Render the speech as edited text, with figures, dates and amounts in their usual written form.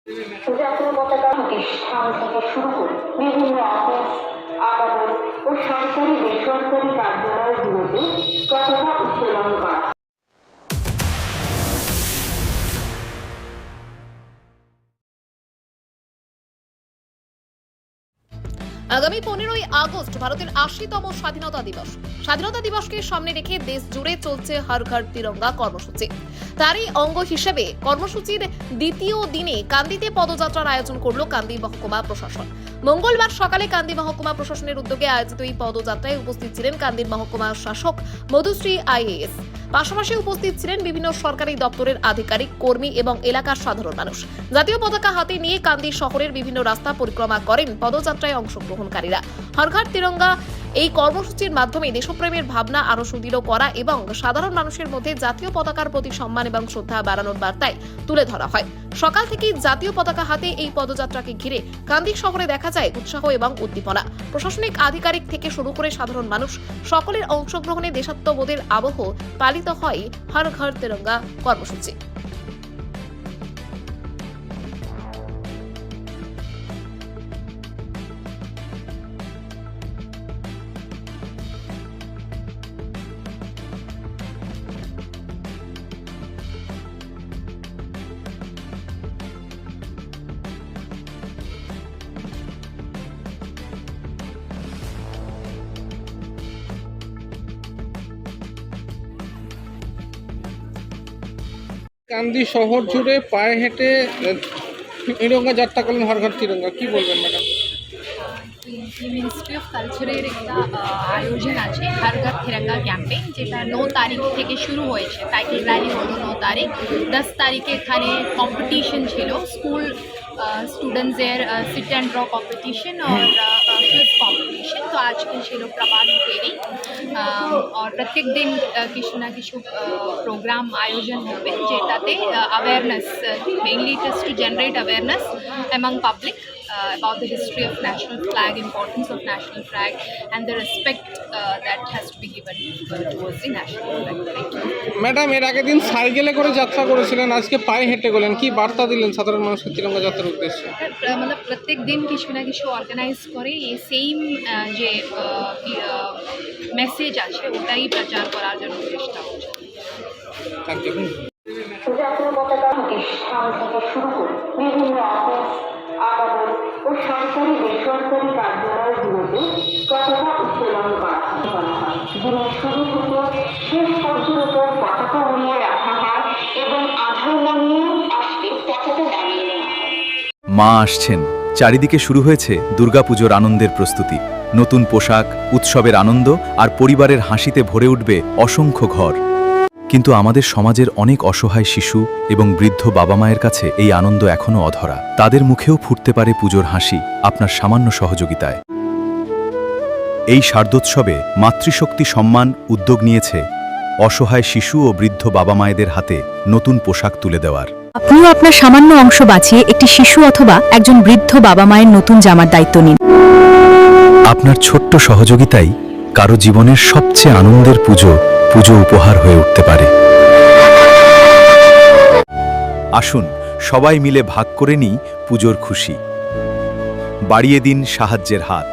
জাতীয় পতাকা প্রতিষ্ঠান থেকে শুরু করে বিভিন্ন অফিস, আদালত ও সরকারি বেসরকারি কার্যালয়গুলোতে পতাকা উত্তোলন করা। আগামী 15ই আগস্ট ভারতের 80তম স্বাধীনতা দিবস। স্বাধীনতা দিবসকে সামনে রেখে দেশ জুড়ে চলছে হর ঘর তিরঙ্গা কর্মসূচি। তারই অঙ্গ হিসেবে কর্মসূচির দ্বিতীয় দিনে কান্দিতে পদযাত্রার আয়োজন করল কান্দি মহকুমা প্রশাসন। মঙ্গলবার সকালে কান্দি মহকুমা প্রশাসনের উদ্যোগে আয়োজিত এই পদযাত্রায় উপস্থিত ছিলেন কান্দির মহকুমা শাসক মধুশ্রী আইএএস। পাশাপাশি উপস্থিত ছিলেন বিভিন্ন সরকারি দপ্তরের আধিকারিক, কর্মী এবং এলাকার সাধারণ মানুষ। জাতীয় পতাকা হাতে নিয়ে কান্দি শহরের বিভিন্ন রাস্তা পরিক্রমা করেন পদযাত্রায় অংশগ্রহণকারীরা। হর ঘর তিরঙ্গা এই কর্মসূচির মাধ্যমে দেশপ্রেমের ভাবনা আরো সুদৃঢ় করা এবং সাধারণ মানুষের মধ্যে জাতীয় পতাকার প্রতি সম্মান এবং শ্রদ্ধা বাড়ানোর বার্তায় তুলে ধরা হয়। সকাল থেকেই জাতীয় পতাকা হাতে এই পদযাত্রাকে ঘিরে কান্দি শহরে দেখা যায় উৎসাহ এবং উদ্দীপনা। প্রশাসনিক আধিকারিক থেকে শুরু করে সাধারণ মানুষ সকলের অংশগ্রহণে দেশাত্মবোধের আবহ পালিত হয় হর ঘর তিরঙ্গা কর্মসূচি। কান্দি শহর জুড়ে পায়ে হেঁটে তিরঙ্গা যাত্রা করলেন হর ঘর তিরঙ্গা, কি বলবেন ম্যাডাম? মিনিস্ট্রি অফ কালচারের একটা আয়োজন আছে হর ঘর তিরঙ্গা ক্যাম্পেইন, যেটা 9 তারিখ থেকে শুরু হয়েছে। সাইকেল র্যালি হলো 9 তারিখ। 10 তারিখে এখানে কম্পিটিশন ছিল, স্কুল স্টুডেंट्सের সিট অ্যান্ড ড্র কম্পিটিশন और क्विज कॉम्पिटिशन। तो आज के ছিল प्रभात फेरी और प्रत्येक दिन কিছু না কিছু প্রোগ্রাম আয়োজন হবে, যেটাতে awareness, mainly it is to generate awareness among public about the history of national flag, importance of national flag and the respect that has to be given towards the national flag. Thank you. Madam, এর আগের দিন সাইকেলে করে যাত্রা করেছিলেন, আজকে পায়ে হেঁটে গেলেন, কি বার্তা দিলেন সাধারণ মানুষকে তিরঙ্গা যাত্রার উদ্দেশ্যে? मतलब प्रत्येक दिन কিছু না কিছু অর্গানাইজ করে এই সেম যে মেসেজ আছে ওটাই প্রচার করার জন্য চেষ্টা করছে। Thank you. জাতীয় পতাকা প্রতিষ্ঠান থেকে শুরু করে বিভিন্ন অফিস, আদালত ও সরকারি বেসরকারি কার্যালয়গুলোতে পতাকা উত্তোলন করা হয়। দিনের শুরু থেকে শেষ পর্যন্ত পতাকা উড়িয়ে রাখা হয় এবং আধার নামিয়ে আসতে পতাকা দাঁড়িয়ে নেওয়া হয়। মা আসছেন, চারিদিকে শুরু হয়েছে দুর্গাপুজোর আনন্দের প্রস্তুতি। নতুন পোশাক, উৎসবের আনন্দ আর পরিবারের হাসিতে ভরে উঠবে অসংখ্য ঘর। কিন্তু আমাদের সমাজের অনেক অসহায় শিশু এবং বৃদ্ধ বাবা মায়ের কাছে এই আনন্দ এখনো অধরা। তাদের মুখেও ফুটতে পারে পুজোর হাসি আপনার সামান্য সহযোগিতায়। এই শারদোৎসবে মাতৃশক্তি সম্মান উদ্যোগ নিয়েছে অসহায় শিশু ও বৃদ্ধ বাবা মায়েদের হাতে নতুন পোশাক তুলে দেওয়ার। আপনিও আপনার সামান্য অংশ বাঁচিয়ে একটি শিশু অথবা একজন বৃদ্ধ বাবা মায়ের নতুন জামার দায়িত্ব নিন। আপনার ছোট্ট সহযোগিতাই কারো জীবনের সবচেয়ে আনন্দের পুজো উপহার হয়ে উঠতে পারে। আসুন সবাই মিলে ভাগ করে নিই পুজোর খুশি। বাড়িয়ে দিন সাহায্যের হাত।